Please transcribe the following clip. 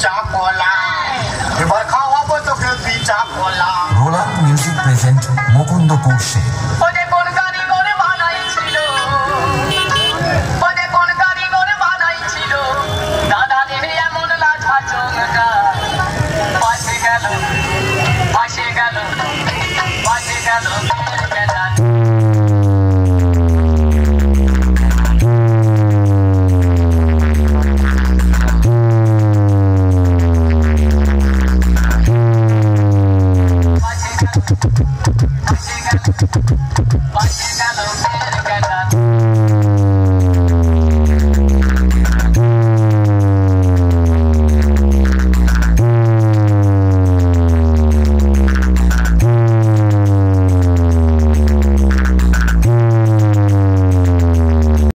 পিঠা কলা এবার খাওয়াবো তোকে পিঠা কলা রোলান্ড মিউজিক প্রেজেন্ট মুকুন্দপুর সে ওদের কোন কারিগর বানাইছিল ওদের কোন কারিগর বানাইছিল দাদা দেবে এমন লাঠা চোখটা পাশে গেল পাশে গেল পাশে গেল Bye.